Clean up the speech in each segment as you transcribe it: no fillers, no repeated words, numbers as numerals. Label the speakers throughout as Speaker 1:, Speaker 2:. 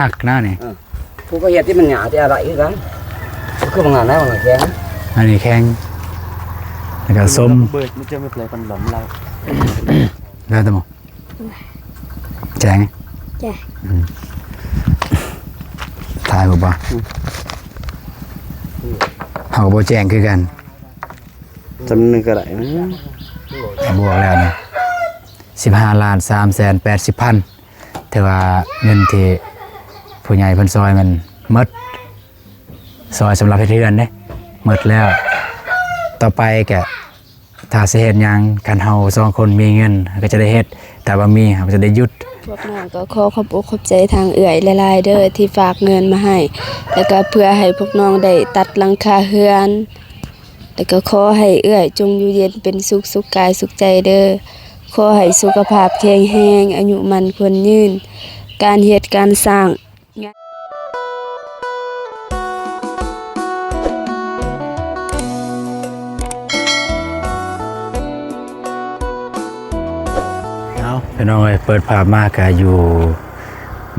Speaker 1: หักหน้านี่
Speaker 2: ผู้ก็เห็ดที่มันหยาที่อะไรคือกันคือมันงานได้มันแข็ง
Speaker 1: อันนี้แข็งแล้วก็ส้ม
Speaker 2: เบิดมันจะไม่เลยมันหลอมเรา
Speaker 1: ได้ตั้งมั้งแจงถ่ายบ่เขาบ่แจงคือกัน
Speaker 2: จำนึงก็ได้
Speaker 1: บวกแล้วนะ15,380,000แต่ว่าเงินที่ผู้ใหญ่เพิ่นซอยมันหมดซอยสำหรับเฮ็ดเรือนเด้หมดแล้วต่อไปก็ถ้าสิเฮ็ดหยังกันเฮา2คนมีเงินก็จะได้เฮ็ดแต่ว่ามีเราจะได้หยุด
Speaker 3: พวกน้องก็ขอขอบใจทางเอื้อยหลายๆเด้อที่ฝากเงินมาให้แล้วก็เพื่อให้พวกน้องได้ตัดหลังคาเรือนแล้วก็ขอให้เอื้อยจงอยู่เย็นเป็นสุขสุขกายสุขใจเด้อขอให้สุขภาพแข็งแรงอายุมั่นควรยืนการเฮ็ดการสร้าง
Speaker 1: พี่น้องเปิดภาพมากก็อยู่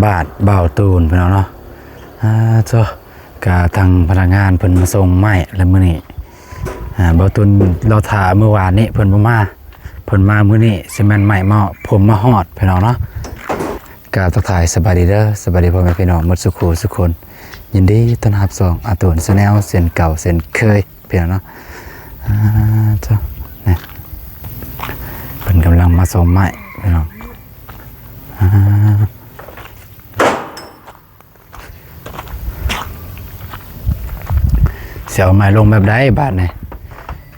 Speaker 1: บ้านเบาตูนพี่น้องเนาะจ้ะก็ทางพนักงานเพิ่นมาส่งไม้แล้วมื้อนี้เบาตูนเราถ่าเมื่อวานนี้เพิ่นบ่มาเพิ่นมามื้อนี้สิแม่นไม้มาผมมาฮอดพี่น้องเนาะก็ทักทายสบายดีเด้อสบายดีพ่อแม่พี่น้องหมดสุขสุขคนยินดีต้อนรับส่องอาตูน Channel เส้นเก่าเส้นเคยพี่น้องเนาะจ้ะนี่เพิ่นกำลังมาส่งไม้พี่น้องเสียวไม้ลงแบบใดบาดนี่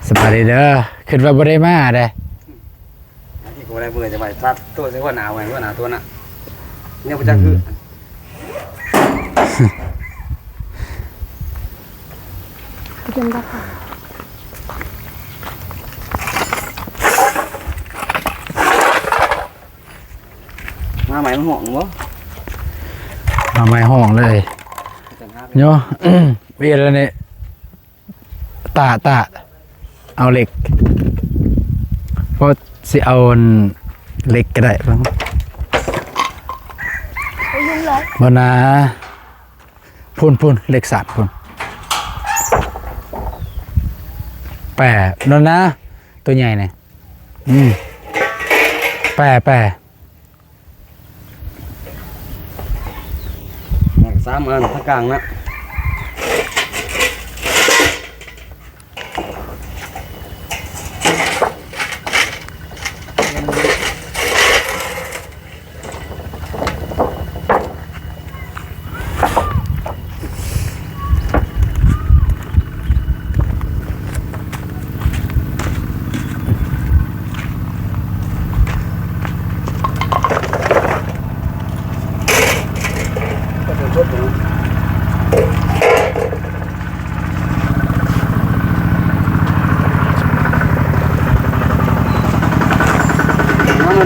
Speaker 1: สบายดีเด้อคิดว่าบ่ได้มาเด้
Speaker 2: ที่กูได้เบื่อจะไปซัดตัวเสียว่าหนาวไงว่าหนาวตัวน่ะเนี่ยมันจะคือ
Speaker 3: เป็นบ่ค่ะ
Speaker 2: มาใหม่มันห่วงบ่
Speaker 1: มาไม้ห้องเลยเนาะเวียนแล้วนี่ตาเอาเหล็กเพราะสิเอาเหล็กก็ได้บ้างบนาพุ่นเหล็กสัตว์พุ่นแปะนั่นนะตัวใหญ่เนี่ยแปะ
Speaker 2: 3 อันถ้ากลางนะ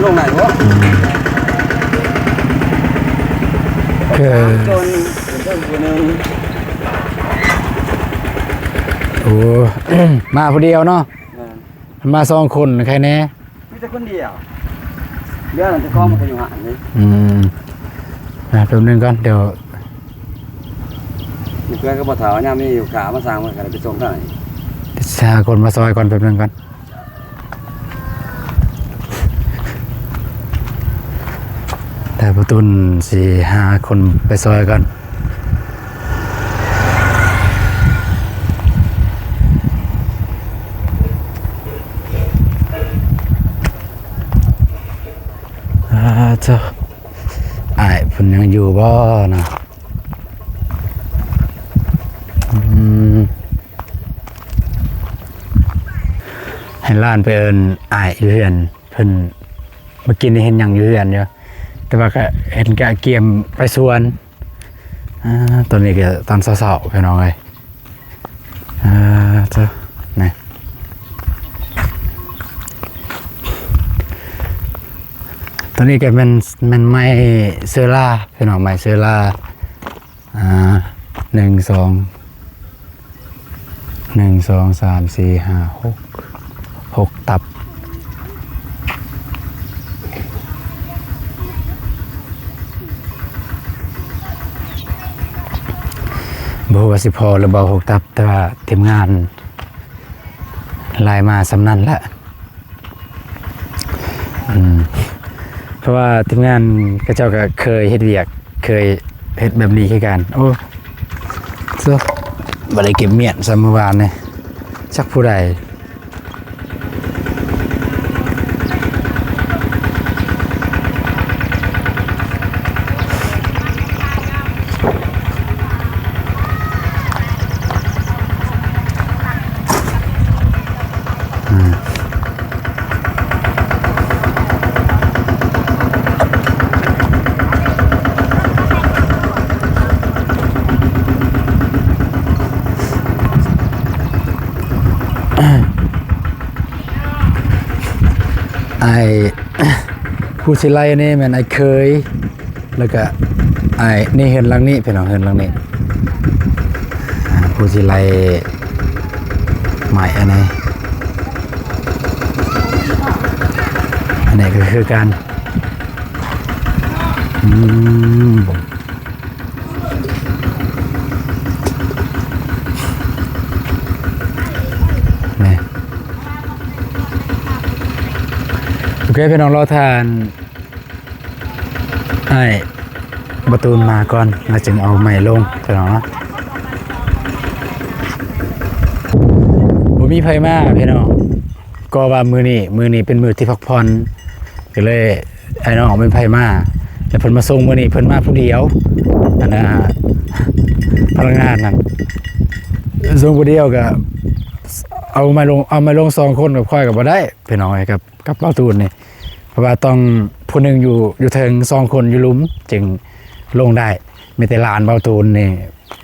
Speaker 2: ลงไหนวะ
Speaker 1: คือโอ้มาคนเดียวเนาะมา2 คนใครแน่
Speaker 2: มีแต่คนเดียวเดี๋ยวเราจะก้อมันก็อยู่ห่างเลย
Speaker 1: แป๊บนึงก่อนเดี๋ยว
Speaker 2: เพื่อนก็บอกถามว่าเนี่ยมีอยู่ขามาสร้างมันกันไปส่งเท่าไหร่
Speaker 1: ชาคนมาซอยก่อนแป๊บนึงก่อนแต่ประตู4-5 คนไปซอยกันเจ้าไอ้เพิ่นยังอยู่บ่นะให้ล้านไปเอิ้นไอ้อยู่เฮือนเพิ่นเมื่อกี้นี่เห็นหยังอยู่เฮือนอยู่แต่ว่าก็เห็นแกเกียมไปสวนตอนนี้ก็ตอนเช้าๆพี่น้องเอ้ยเจ้านี่ตอนนี้ก็มันไม้เซอร่าพี่น้องไม้เซอร่า1 2 3 4 5 6 ตับ
Speaker 2: เ
Speaker 1: บ่ว่าสิพอหรือบ่หกตับแต่ว่าทีมงานลายมาสำนั่นละเพราะว่าทีมงานกระเจ้าก็เคยเฮ็ดเวียกเคยเฮ็ดแบบนี้คือกันโอ้ซะบ่ได้เก็บเมียนซะเมื่อวานนี่จักผู้ใดไอ้ ผู้สิไลนี่แม่นไอ้เคยแล้วก็ไอ้นี่เฮือนหลังนี้พี่น้องเฮือนหลังนี้ผู้สิไลใหม่อันนี้ก็คือการนี่โอเคพี่น้องรอทานไอ้ประตูมาก่อนแล้วจึงเอาใหม่ลงพี่น้องเนาะบ่มีไผมาพี่น้องก็ว่ามือนี้เป็นมือที่พักผ่อนก็เลยไอ้น้องเป็นไผมาแล้วเพิ่นมาส่งมื้อนี้เพิ่นมาผู้เดียวอันน่ะพนักงานนั่นส่งผู้เดียวก็เอามาลง2คนกับค่อยก็บ่ได้พี่น้องไอ้กับเป้าตูนนี่เพราะว่าต้องผู้หนึงอยู่เทิง2คนอยู่หลุมจึงลงได้มีแต่ลานเป้าตูนนี่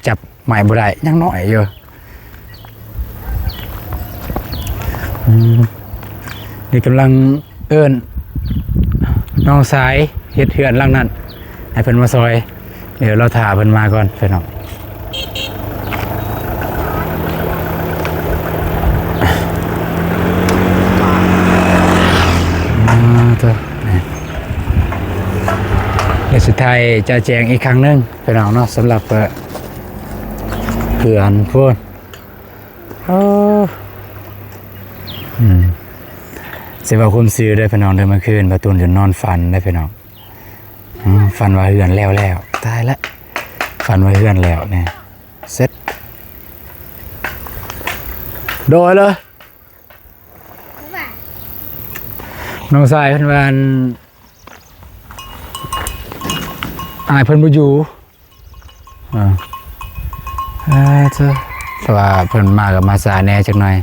Speaker 1: จับใหม่บ่ได้ยังน้อยอยู่นี่กำลังเอิ้นน้องสายเฮ็ดเฮือนหลังนั้นให้เพิ่นมาซอยเดี๋ยวเราถ่าเพิ่นมาก่อนพี่น้องตัวนี่เดี๋ยวสุดท้ายจะแจ้งอีกครั้งหนึงพี่น้องเนาะสำหรับเพื่อนพูดเสียว่าคุณซื้อได้พี่น้องเดินมาคืนประตูจนนอนฝันได้พี่น้องฝันว่าเฮือนแล้วตายละฝันว่าเฮือนแล้วเนี่ยเสร็จโดยเลยน้องสายเพิ่นว่าอายเพิ่นบ่อยู่เจ้าแต่ว่าเพิ่นมากับมาสายแน่จักหน่อย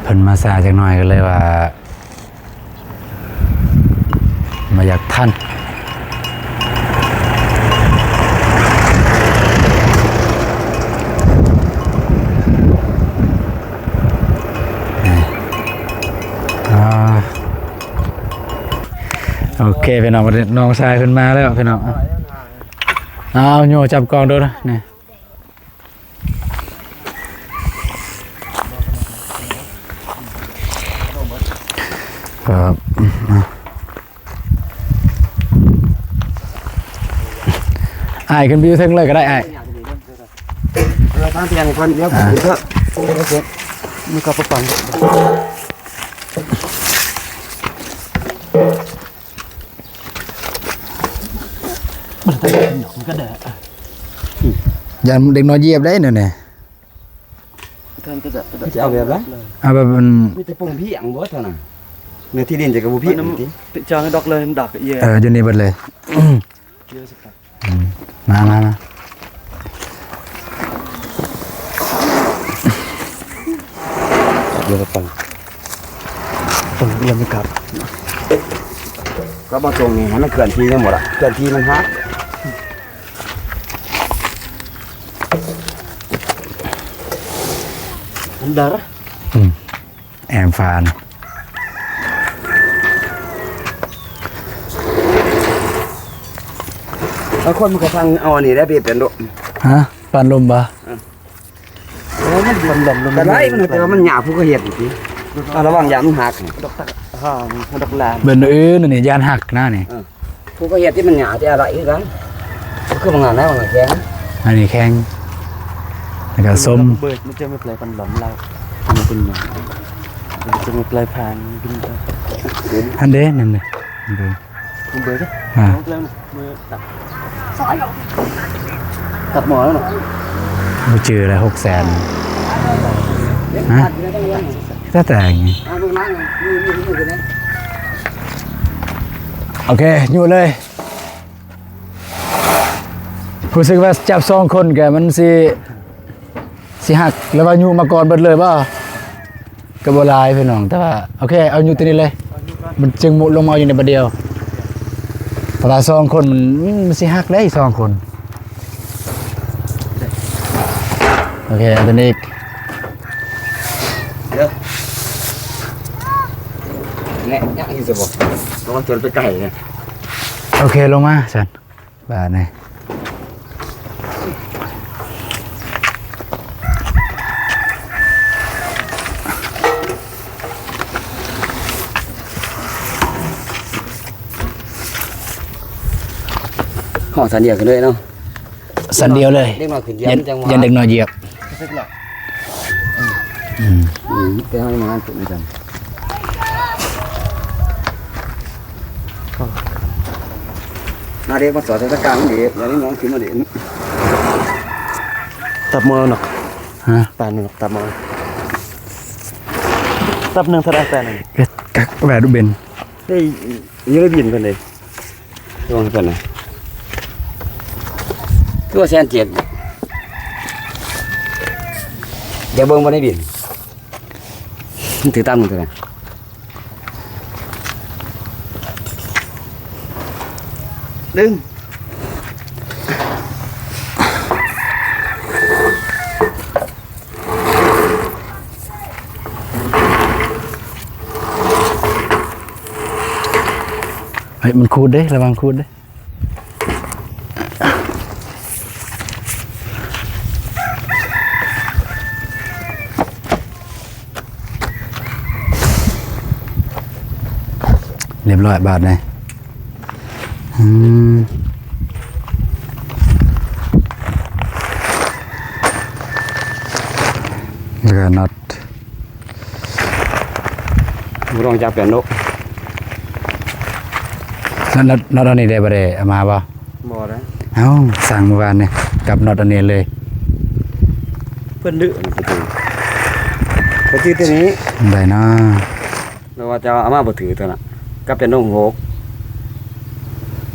Speaker 1: เพิ่นมาสายจักหน่อยก็เลยว่ามาอยากท่านโอเคพี่น้องน้องชายขึ้นมาแล้วพี่น้องเอาโยจับกองดูนะนี่ครับไอ้ขึ้นบิวถึงเลยก็ได้ไอ้
Speaker 2: เราทำเพียงคนเดียวผมเถอะมันก็ประปังมันก็เด้อ
Speaker 1: ยันเด็กน้อยเหยียบได้เนี่ย
Speaker 2: ท่านก็จะเอาแบบไร
Speaker 1: เอาแบบมัน
Speaker 2: มีแต่ปุ่งพี่อ่างบ่เท่านั้นเนื้อที่ดินจะกับบุพี่ติดจางให้ดอกเลยดักเย่
Speaker 1: อยู่นี่เบิดเลยมา
Speaker 2: เดี๋ยวปังยังไม่กลับก็มาตรงนี้ให้มันเกินทีทั้งหมดอ่ะเกินทีมันฮักมันดาร์
Speaker 1: แอมฟาน
Speaker 2: แล้วคนมันก็ฟังเอาอันนี้ได้เปลี่ยนดุ
Speaker 1: ฮะฟานลมปะ
Speaker 2: มันหล่มแต่ไรมันแต่ว่ามันหยาบผู้ก็เห็ดอยู่ทีระวังยามันหัก
Speaker 4: ดอกห่างดอกลาน
Speaker 1: เบิ่นนี่ยานหักหน้านี่
Speaker 2: ผู้ก็เห็ดที่มันหยาบที่อะไรกันคือบางงานแล้วบางงานแข็ง
Speaker 1: อันนี้แข็งแล้วก็ส้ม
Speaker 4: เบิดมันจะไม่เปลยปันหลอมเรามันเป็นหยังมันจะไม่เปลยผ่านกินไป
Speaker 1: อันเด้นั่นน่ะดู
Speaker 4: มันเบิดจ้ะ
Speaker 1: อ่า
Speaker 4: เริ่มมือตัด
Speaker 2: ตัดหมอแล้วเนาะ
Speaker 1: บ่เจอแล้ว600,000
Speaker 2: ฮะ
Speaker 1: ถ้าแต่อย่างงี้
Speaker 2: มึงนั่งมือกันนะ
Speaker 1: โอเคอยู่เลยรู้สึกว่าจับ2คนแกมันสิหักแล้วว่าอยู่มาก่อนเบิดเลยบ่ก็บ่หลายพี่น้องแต่ว่าโอเคเอาอยู่ตัวนี้เลย มันจึงมุดลงมาอยู่ในบัดเดียวเวลา2คนมันสิหักได้2คนโอเคอันนี้
Speaker 2: เดี๋ยวเนี่ยยังอยู่สิบ่ต้องมาจนไปไก่เนี่ย
Speaker 1: โอเคลงมาสันบาทนี่
Speaker 2: ห่อสันเดียวกันด้วยเนาะ
Speaker 1: สันเดียวเลย
Speaker 2: เล็กน้อยขึ้นเดียว
Speaker 1: ยัน
Speaker 2: จังหวะ
Speaker 1: ยันเด็กน้อยเหยียบ
Speaker 4: สักหน่อย
Speaker 2: ไปให้มันงานสุดไม่จำนาเด็กมาสอนสถานการณ์เด็กอย่างนี้น้องขึ้นมาเด็ก
Speaker 4: ตับมือหนัก
Speaker 1: ฮะ
Speaker 4: ปานหนักตับมือตับหนึ่งแสดงแต่หนึ่ง
Speaker 1: ก็กักแหวนดูเบน
Speaker 2: ได้ยังได้บินกันเลยระวังกันนะตัวแซนเจ็ดอย่าเบิ่งบ่ได้บินถือตั้งมือเท่าไหร่ดึง
Speaker 1: เฮ้ยมันคูดเด้ระวังคูดเด้เรียบร้อยบาทเลยแล้วก็น็อต
Speaker 2: บ่ต้องจับเป็นนก
Speaker 1: น็อตอันนี้ได้บ่ได้เอามาบ่
Speaker 2: บ่ได้
Speaker 1: เอ้าสั่งเมื่อวานเนี่ยกับน็อตอันนี้เลย
Speaker 2: เพิ่นดื้อไปถือตัวนี้
Speaker 1: ได้เนาะ
Speaker 2: แล้วว่าจะเอามาบ่ถือตัวน่ะก็เป็นนกโหก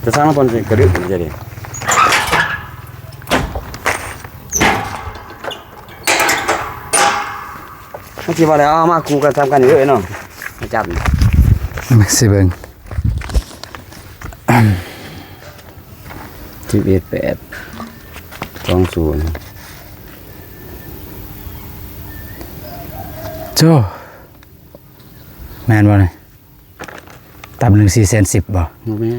Speaker 2: จะสร้างมันกระดึ๊บมันจะดีเมื่อกี้ว่าแล้วเอามาคู่กันทำกันอยู่เลยเนาะมาจับ
Speaker 1: มาสิเบิ่ง
Speaker 2: 11 8 20
Speaker 1: โจ้แม่นบ่เนี่ยตับ1 410,000บ่
Speaker 2: บ่แม่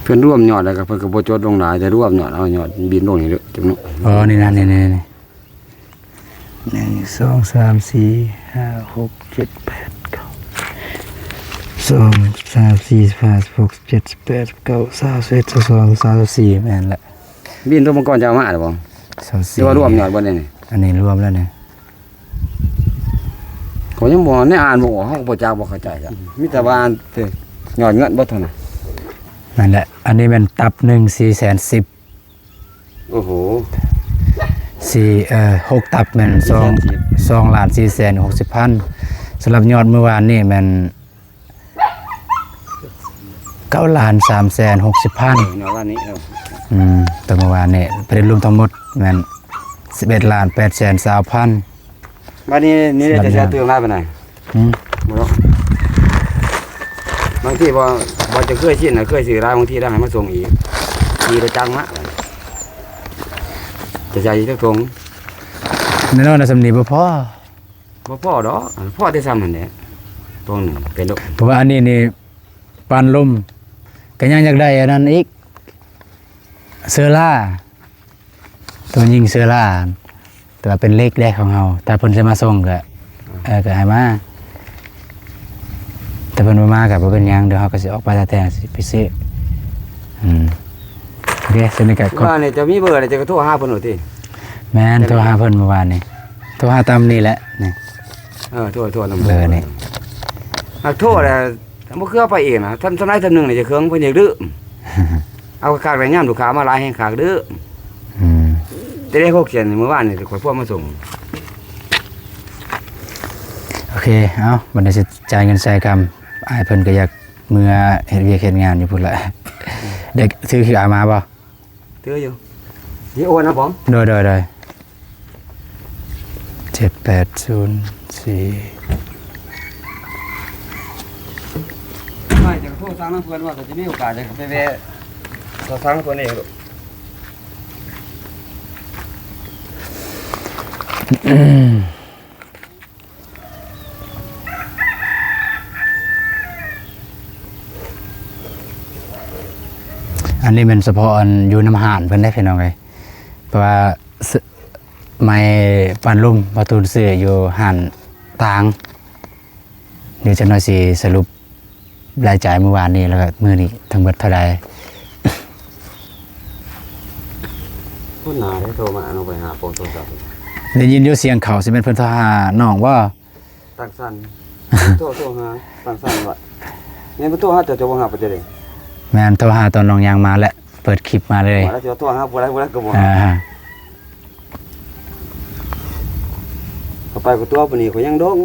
Speaker 2: เพิ่นร่วมยอดแล้วก็เพิ่นก็บ่จดลงหลายแต่ร่วมยอดเอายอดบินลงนี่เด้อจังเนาะ
Speaker 1: อ๋อนี่นะนี่1 2 3 4 5 6 7 8 9 2 3 4 5 6 7 8 9 21 22 24แม่นละ
Speaker 2: บินตัวมังกรจะเอามาหรือบ่
Speaker 1: 24
Speaker 2: หรือว่าร่วมยอดบ่ได้นี่
Speaker 1: อันนี้รวมแล้วเนี่ย
Speaker 2: เขายังบ่ได้อ่านบ่ออกเฮาก็บ่จักบ่เข้าใจจ้ะมีแต่ว่าอ่านเด้อยอดเงินบ่เท่านั้น
Speaker 1: นั่นแหละอันนี้เป็นตับ1 410,000
Speaker 2: โอ้โห
Speaker 1: 6ตับแม่น2 460,000สำหรับยอดเมื่อวานนี่แม่น9,360,000
Speaker 2: ยอดว่านี้เนาะ
Speaker 1: แต่เมื่อวานนี่ประเด็นรวมทั้งหมดแม่น11,820,000
Speaker 2: บัดนี้นี่ได้จะเติมได้ปานใด
Speaker 1: อืม
Speaker 2: บ่รู้บางทีบ่จะเคยชินน่ะเคยซื้อร้านบางทีได้ให้มาส่งอีกทีละจังมาจะใจจักทง
Speaker 1: แน่นอนนะสำนีบ่พอ
Speaker 2: บ่พอดอกพอได้ซ้ำหั่นแหละตรงนึงเป็นดอก
Speaker 1: เพราะว่าอันนี้นี่ปานลมก็ยังอยากได้อันนั้นอีก เสื้อล่าตัวยิงเสื้อล่าแต่ว่าเป็นเลขแรกของเราแต่เพิ่นจะมาส่งก็ก็ให้มาแต่เพิ่นบ่มาก็บ่เป็นหยังเดี๋ยวเฮาก็สิออกไปแต่สิไปซื้อโอเคสนิทกับ
Speaker 2: ว่าเนี่ยจะมีเบอร์อะไรจะก็โทรหาเพิ่นหน่อยติ
Speaker 1: แม่นโทรหาเพิ่นเมื่อวานนี่โทรหาตามนี่แหละนี่
Speaker 2: โทรนำ
Speaker 1: เบอร์นี่
Speaker 2: หากโทรแล้วบ่คือเอาไปเองนะท่านสมัยท่านหนึงนี่จะเครื่องเพิ่นอยากดื้อเอาคากได้ยามลูกค้ามาหลายแห่งคากดื้อ จะได้เขาเขียนเมื่อวานนี่ข่อยพวกมาส่ง
Speaker 1: โอเคเอาบัดนี้สิจ่ายเงินใส่กรรมอ้ายเพิ่นก็อยากเมื่อเฮ็ดเวียกเฮ็ดงานอยู่พุ่นแหละเด็กถือขี้อามาบ่
Speaker 2: เตืออยู่นี่โอนนะผม
Speaker 1: โดย7804
Speaker 2: ไม่จะโทรสั่งน้ำเพื่อนว่าจะมีโอกาสจะไปแวะโทรสั่งตัวนี้ลูก
Speaker 1: อันนี้เป็นเฉพาะอันอยู่น้ำหานเพิ่นได้พี่น้องเอ้ยเพราะว่าไม่ปันลุ่มประตูเสืออยู่หันตางเดี๋ยวจะน้อยสิสรุปรายจ่ายเมื่อวานนี้แล้วก็มื้อนี้ทั้งเบิดเท่าใด
Speaker 2: พูดหนาได้โทรมาเอาไปหาโปรโทรศัพท์
Speaker 1: ได้ยินอยู่เสียงเขาสิเป็นเพิ่นโทรหาน้องว่า
Speaker 2: ตั้งสั้นโทรหาตั้งสั้นว่าเนี่ยมันโทรหาจะบ่หาไปจะได้
Speaker 1: แม่นโทรหาตอนน้องยางมาแหละเปิดคลิปมาเลย
Speaker 2: แล้วจะโทรหาผู้ใดก็บ่หา
Speaker 1: อ่า
Speaker 2: เข้าไปกับตัวปนี้เขายังดง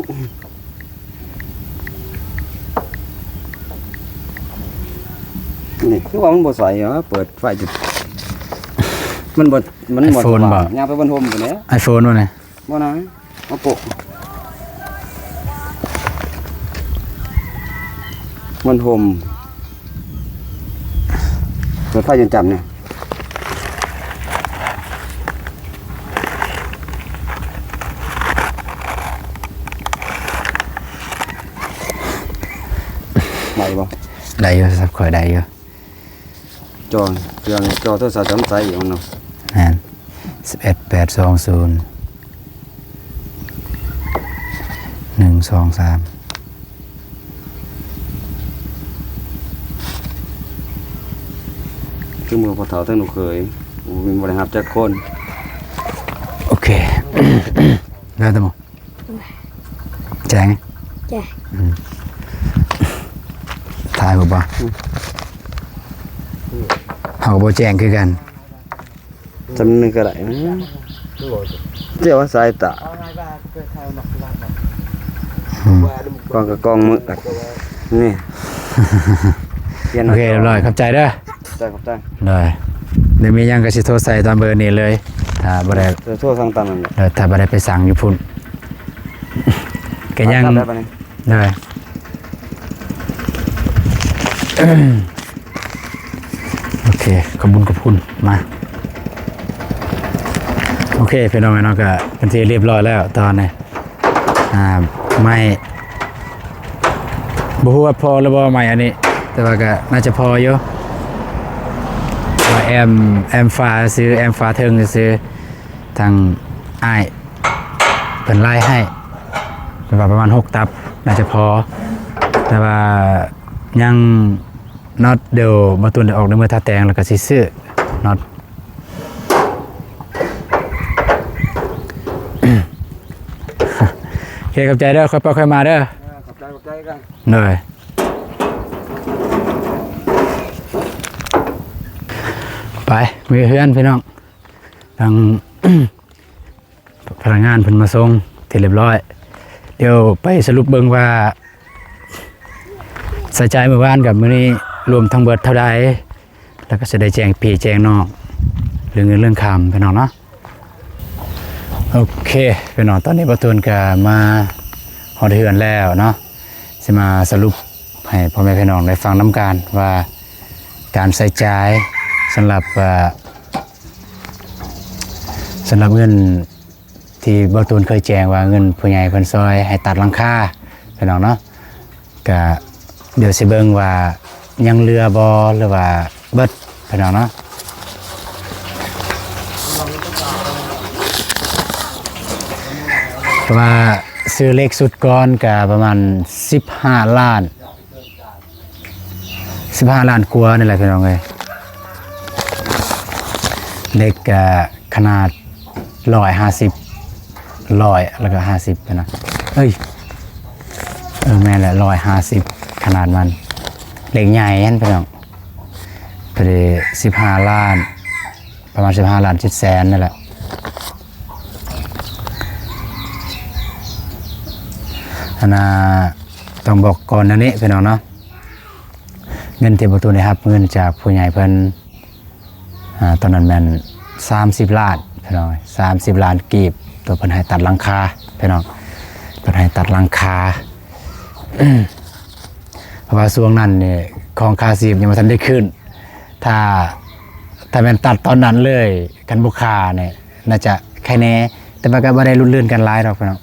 Speaker 2: นี่คือว่ามันบ่ใส่เหรอเปิดไฟจุดมันบ่ยางไปบนโฮมกันแล้ว
Speaker 1: iPhone ว่าไง
Speaker 2: บ่นะมาโปะบนโฮมเปิดไฟจนจำเนี่ยไหวบ่
Speaker 1: ได้อยู่สับข่อยได้อยู่
Speaker 2: จอเครื่องจอโทรศัพท์จำใส่อีกมันเนาะ
Speaker 1: แม่น11820 123
Speaker 2: คือมือพอเฒ่าทั้งหนูเคยมีบริหารจักคน
Speaker 1: โอเค แล้วแต่หมดแจ้ง
Speaker 3: จ้ะ
Speaker 1: ถ่ายบ่เฮาบ่แจ้งคือกัน
Speaker 2: จำนึงก็ได้นะเจ้าว่าสายตา กองกับกองมือนี่เปลี่ยน
Speaker 1: โอเคเรียบร้อยขอบใจเด้อ
Speaker 2: ใจขอบใจ
Speaker 1: ได้เดี๋ยวมีหยังก็สิโทรใส่ตามเบอร์นี้เลยถ้าบ่ได้
Speaker 2: จะโทษทางตันนั่นแหละ
Speaker 1: ถ้าบ่ได้ไปสั่งอยู่พุ่นก็ยัง
Speaker 2: ได้ปะเนี่ย
Speaker 1: ได้โอเคขอบคุณมาโอเคพี่น้องเนาะก็เป็นที่เรียบร้อยแล้วตอนนี้ไม่บ่ฮู้ว่าพอหรือบ่ใหม่อันนี้แต่ว่าก็น่าจะพออยู่ว่าแอมฟ้าซื้อแอมฟ้าเทิงซื้อทางอ้ายเพิ่นไล่ให้เป็นว่าประมาณ6ตับน่าจะพอแต่ว่ายังน็อตเดี๋ยวมาตุนออกในเมื่อท่าแตงแล้วก็สิซื้อน็อต โอเคขอบใจเด้อค่อยไปค่อยมาเด้อ
Speaker 2: ขอบใจกัน
Speaker 1: เลยไปมีเพื่อนพี่น้องทาง พนักงานเพิ่นมาส่งเสร็จเรียบร้อยเดี๋ยวไปสรุปเบิ่งว่าใส่ใจเมื่อวานกับมื้อนี้รวมทั้งเบิดเท่าใดแล้วก็จะได้แจ้งพี่แจ้งน้องเรื่องเงินเรื่องคำพี่น้องเนาะโอเคพี่น้องตอนนี้ประตูนก็มาฮอดเฮือนแล้วเนาะสิมาสรุปให้พ่อแม่พี่น้องได้ฟังน้ำกันว่าการใส่ใจายสำหรับเงินที่ประตูนเคยแจ้งว่าเงินผู้ใหญ่เพิ่นซอยให้ตัดหลังคาพี่น้องเนาะก็เดี๋ยวสิเบิ่งว่ายังเรือบ่หรือว่าเบิดพี่น้องเนาะ เพราะว่าซื้อเลขสุดก้อนก็ประมาณ15 ล้าน15 ล้านกว่านี่แหละพี่น้องเอ้ยเลขก็ขนาด150แล้วก็50ไปนะเอ้ยแม่นแหละ150ขนาดมันเลขใหญ่นั่นพี่น้องไปเลย15 ล้านประมาณ15 ล้าน7 แสนนั่นแหละอันน่ะต้องบอกก่อนนะนี่พี่น้องเนาะเงินที่ประตูนี่ครับเงินจากผู้ใหญ่เพิ่นตอนนั้นแม่น30 ล้านพี่น้อง30 ล้านกีบตัวเพิ่นให้ตัดหลังคาพี่น้องเพิ่นให้ตัดหลังคาเพราะว่าช่วงนั้นนี่ของคาซีบยังบ่ทันได้ขึ้นถ้าแม่นตัดตอนนั้นเลยกันบ่คาเนี่ยน่าจะแค่แน่แต่ว่าก็บ่ได้รุ่นเลื่อนกันหลายดอกพี่น้อง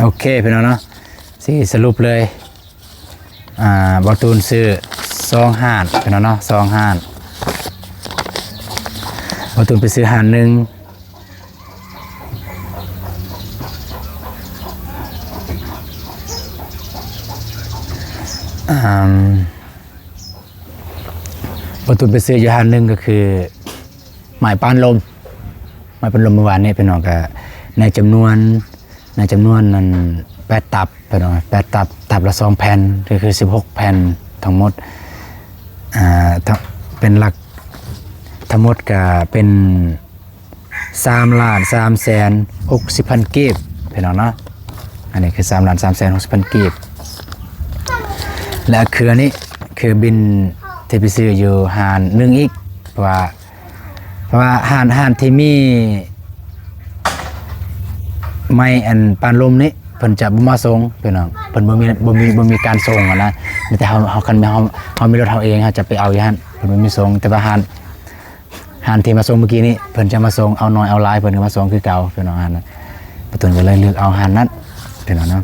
Speaker 1: โอเคพี่น้องเนาะสิสรุปเลยบอตูนซื้อ2 ห่านพี่น้องเนาะ2 ห่านบอตูนไปซื้อห่านหนึ่งบอตูนไปซื้ออยู่ห่านหนึ่งก็คือหมายปานลมเมื่อวานนี้พี่น้องก็ในจำนวนนั้น8 ตับไปหน่อย8 ตับละ2 แผ่นก็คือ16 แผ่นทั้งหมดเป็นหลักทั้งหมดก็เป็น3,360,000 กีบพี่น้องเนาะอันนี้คือ3,360,000 กีบและคืออันนี้คือบินที่ไปซื้ออยู่หานหนึ่งอีกเพราะว่าหานที่มีไม่อันปานลมนี้เพิ่นจะบ่มาส่งพี่น้องเพิ่นบ่มีการส่งอ่ะนะมีแต่เฮาคันเฮามีรถเฮาเองเฮาจะไปเอาอยู่หั่นเพิ่นบ่มีส่งแต่ว่าหานที่มาส่งเมื่อกี้นี้เพิ่นจะมาส่งเอาน้อยเอาหลายเพิ่นก็มาส่งคือเก่าพี่น้องหั่นน่ะประตูก็เลยเลือกเอาหานนั้นพี่น้องเนาะ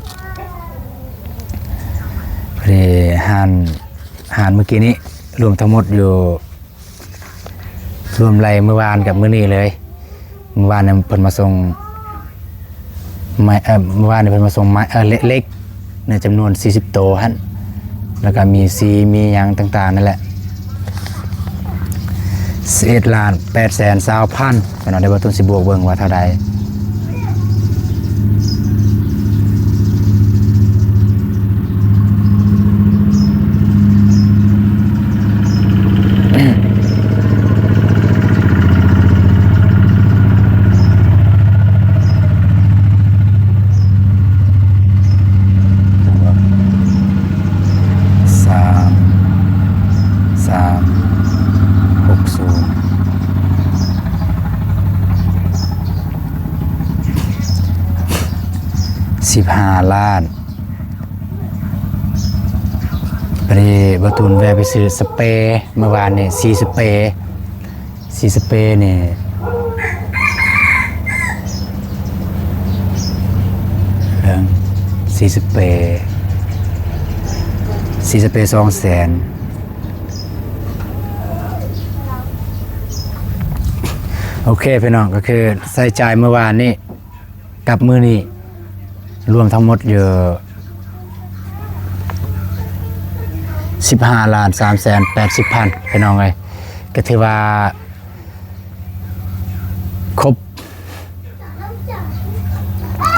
Speaker 1: พอดีหานเมื่อกี้นี้รวมทั้งหมดอยู่รวมไรเมื่อวานกับมื้อนี้เลยเมื่อวานเนี่ยเพิ่นมาส่งไม้เมื่อวานเนี่ยเพิ่นมาส่งไม้เล็กในจำนวน40 โตหั่นแล้วก็มีซีมีหยังต่างๆนั่นแหละ11,820,000พี่น้องได้บ่ต้นสิบวกเบิ่งว่าเท่าใด15 ล้านไปบะตูนแวะไปซื้อสเปรย์เมื่อวานนี่4 สเปรย์นี่เรื่อง4 สเปรย์200,000โอเคพี่น้องก็คือใส่จ่ายเมื่อวานนี้กับมื้อนี้รวมทั้งหมดอยู่15,380,000พี่น้องเอ้ยก็ถือว่าครบ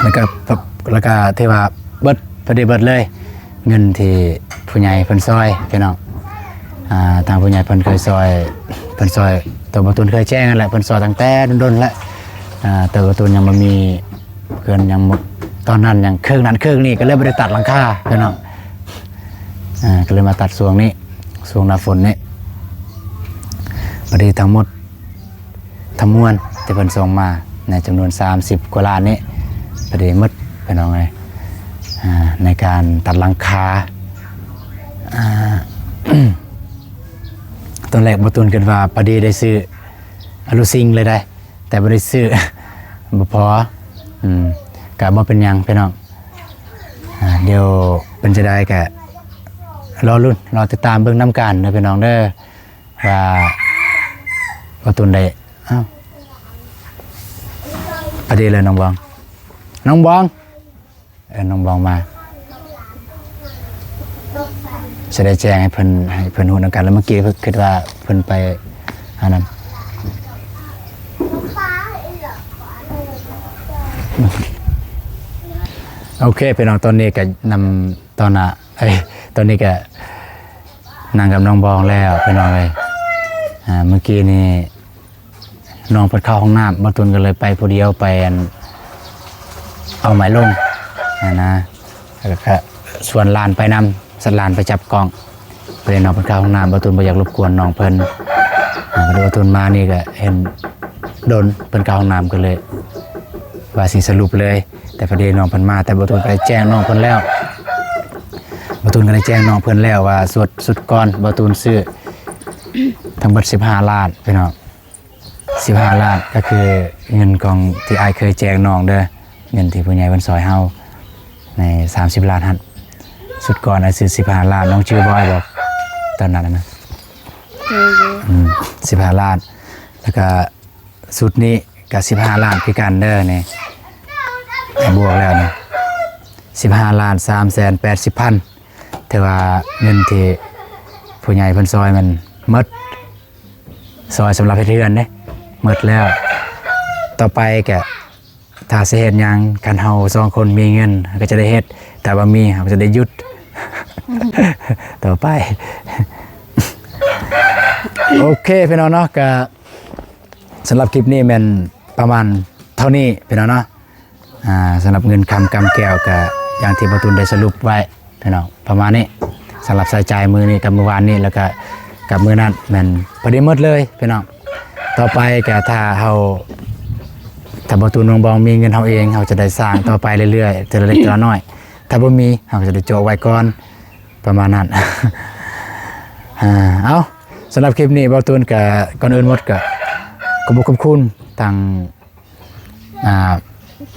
Speaker 1: แล้วก็ถือว่าเบิดพอดีเบิดเลยเงินที่ผู้ใหญ่เพิ่นซอยพี่น้องทางผู้ใหญ่เพิ่นเคยซอยตัวบ่ตูนเคยแจ้งนั่นแหละเพิ่นซอยตั้งแต่ดนๆแล้วแต่บ่ตูนยังบ่มีเพิ่นยังหมดตอนนั้นยังเครื่องนั้นเครื่องนี้ก็เลยไม่ได้ตัดหลังคาพี่น้องก็เลยมาตัดส่วงนี้ส่วงหน้าฝนนี้พอดีทั้งหมดทั้งมวลที่เพิ่นส่งมาในจำนวน30 กว่าล้านนี้พอดีหมดพี่น้องเลยในการตัดหลังคาตอนแรกบ่ตูนกันว่าพอดีได้ซื้ออลูซิงเลยได้แต่บ่ได้ซื้อบ่พอก็บ่เป็นหยังพี่น้องเดี๋ยวเป็นจะได้ก็รอติดตามเบิ่งน้ำกันนะพี่น้องเด้อว่า บ่ตุนได้อ้าวพอดีเลยน้องบองน้องบองน้องบองมาจะได้แจ้งให้เพิ่นฮู้นำกันแล้วเมื่อกี้เพิ่นคิดว่าเพิ่นไปอันนั้นโอเคพี่น้องตอนนี้ก็นำตอนน่ะตอนนี้ก็นั่งกับน้องบองแล้วพี่น้องเอ้ยเมื่อกี้นี่น้องเพิ่นเข้าห้องน้ำบ่ตุนก็เลยไปผู้เดียวไปเอาไม้ลงนะแล้วก็ส่วนลานไปนำสัตว์ลานไปจับกล้องไปน้องเพิ่นเข้าห้องน้ำบ่ตุนบ่อยากรบกวนน้องเพิ่นก็บ่ตุนมานี่ก็เห็นโดนเพิ่นเข้าห้องน้ำก็เลยว่าสิสรุปเลยแต่พอดีน้องเพิ่นมาแต่บ่ตุนก็ได้แจ้งน้องเพิ่นแล้วบ่ตุนก็ได้แจ้งน้องเพิ่นแล้วว่าสุดก่อนบ่ตุนซื้อทั้งหมด15 ล้านพี่น้อง15 ล้านก็คือเงินของที่อ้ายเคยแจ้งน้องเด้อเงินที่ผู้ใหญ่เพิ่นซอยเฮาใน30 ล้านหั่นสุดก่อนอ้ายซื้อ15 ล้านน้องชื่อบอยบอกตอนนั้นนะ15 ล้านแล้วก็สุดนี้ก็15 ล้านคือกันเด้อนี่บวกแล้วนี่15 ล้าน380,000แต่ว่าเงินที่ผู้ใหญ่เพิ่นซอยมันหมดซอยสำหรับเฮ็ดเรือนเด้หมดแล้วต่อไปก็ถ้าสิเฮ็ดหยังคันเฮา2คนมีเงินก็จะได้เฮ็ดแต่ว่ามีเราก็จะได้หยุด ต่อไป โอเคพี่น้องเนาะก็สำหรับคลิปนี้แม่นประมาณเท่านี้พี่น้องเนาะสำหรับเงินคำกำแก้วก็อย่างที่บ่ตุนได้สรุปไว้พี่น้องประมาณนี้สำหรับใส่ใจมือนี้กับเมื่อวานนี้แล้วก็กับมือนั้นแม่นพอดีหมดเลยพี่น้องต่อไปก็ถ้าบ่ตุนน้องบองมีเงินเฮาเองเฮาจะได้สร้างต่อไปเรื่อยๆทีละเล็กทีละน้อยถ้าบ่มีเฮาก็จะได้โจไว้ก่อนประมาณนั้น เอาสำหรับคลิปนี้บ่ตุนก็ก่อนอื่นหมดก็ขอบคุณทาง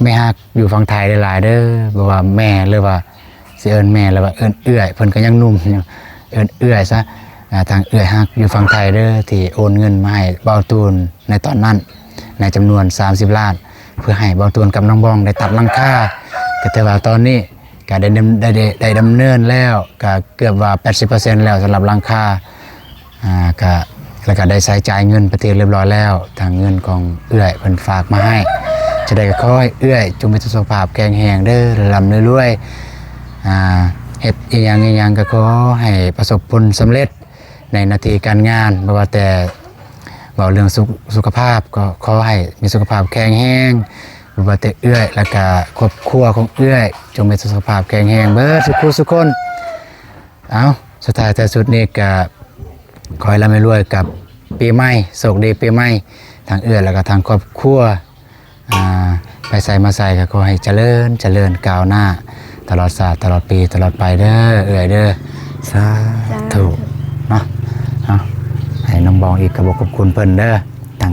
Speaker 1: แม่ฮักอยู่ฝั่งไทยหลายๆเด้อบ่ว่าแม่หรือว่าสิเอิ้นแม่หรือว่าเอิ้นเอื้อยเพิ่นก็ยังหนุ่มอยู่เอิ้นเอื้อยซะทางเอื้อยฮักอยู่ฝั่งไทยเด้อที่โอนเงินมาให้เบาตูนในตอนนั้นในจำนวน30 ล้านเพื่อให้เบาตูนกับน้องบองได้ตัดหลังคาก็แต่ว่าตอนนี้ก็ได้ดำเนินแล้วก็เกือบว่า 80% แล้วสำหรับหลังคาก็แล้วก็ได้ใช้จ่ายเงินไปเรียบร้อยแล้วทางเงินของเอื้อยเพิ่นฝากมาให้จะได้ก็ขอให้เอื้อยจงมีสุขภาพแข็งแรงเด้อร่ำรวยเฮ็ดอีหยังก็ขอให้ประสบผลสำเร็จในหน้าที่การงานบ่ว่าแต่เว้าเรื่องสุขภาพก็ขอให้มีสุขภาพแข็งแรงบ่ว่าแต่เอื้อยแล้วก็ครอบครัวของเอื้อยจงมีสุขภาพแข็งแรงเบิดทุกคนเอาสุดท้ายแต่สุดนี้ก็ขอให้ร่ำรวยกับปีใหม่โชคดีปีใหม่ทางเอื้อยแล้วก็ทางครอบครัวไปใส่มาใส่ก็ขอให้เจริญก้าวหน้าตลอดศาสตร์ตลอดปีตลอดไปเด้อเอื้อยเด้อสาธุเนาะให้น้องบองอีกก็บอกขอบคุณเพิ่นเด้อตั้ง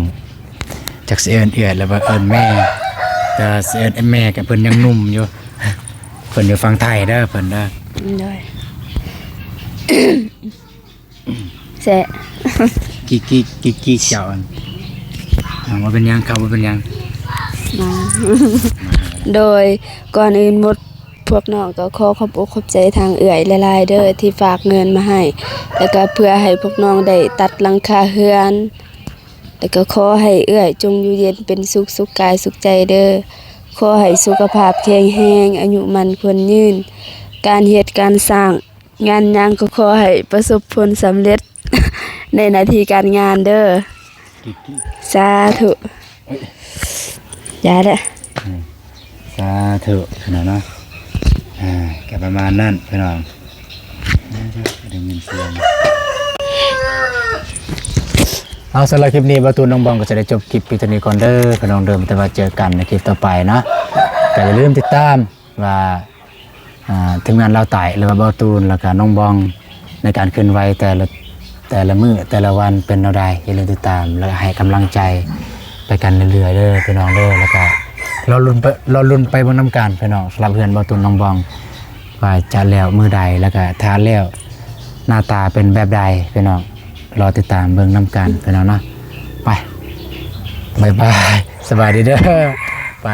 Speaker 1: จักสิเอิ้นเอื้อยแล้วว่าเอิ้นแม่แต่สิเอิ้นแม่ก็เพิ่นยังหนุ่มอยู่ เพิ่นอยู่ฝั่งไทยเด้อเพิ่นเด้อ
Speaker 3: ได้ แซ่
Speaker 1: กี่เจ้าอันว่าเป็นยังเขาว่าเป็นยัง
Speaker 3: มาโดยก่อนอื่นหมดพวกน้องก็ขอขอบอกขอบใจทางเอื่อยหลายๆเด้อที่ฝากเงินมาให้แล้วก็เพื่อให้พวกน้องได้ตัดหลังคาเฮือนแล้วก็ขอให้เอื่อยจงอยู่เย็นเป็นสุขกายสุขใจเด้อขอให้สุขภาพแข็งแรงอายุมันควรยืนการเฮ็ดการสร้างงานหยังก็ขอให้ประสบผลสำเร็จ ในหน้าที่การงานเด้อสาธุอย่าเด้อ
Speaker 1: สาธุพี่น้องเนาะก็ประมาณนั้นพี่น้องได้ยินเสียงเอาสำหรับคลิปนี้ประตูน้องบองก็จะได้จบคลิปปีนี้ก่อนเด้อพี่น้องเดิมแต่ว่าเจอกันในคลิปต่อไปเนาะก็อย่าลืมติดตามว่าทีมงานเราไต่หรือว่าประตูแล้วก็น้องบองในการเคลื่อนไหวแต่ละมื้อแต่ละวันเป็นอะไรอย่าลืมติดตามแล้วให้กำลังใจไปกันเรื่อยๆเด้อพี่น้องเด้อแล้วก็รอลุ้นไปบนน้ำกันพี่น้องสำหรับเพื่อนประตูน้องบองว่าจะแล้วมือใดแล้วก็ทานแล้วหน้าตาเป็นแบบใดพี่น้องรอติดตามเบิ่งน้ำกันพี่น้องเนาะ ไปบายบายสบายดีเด้อไป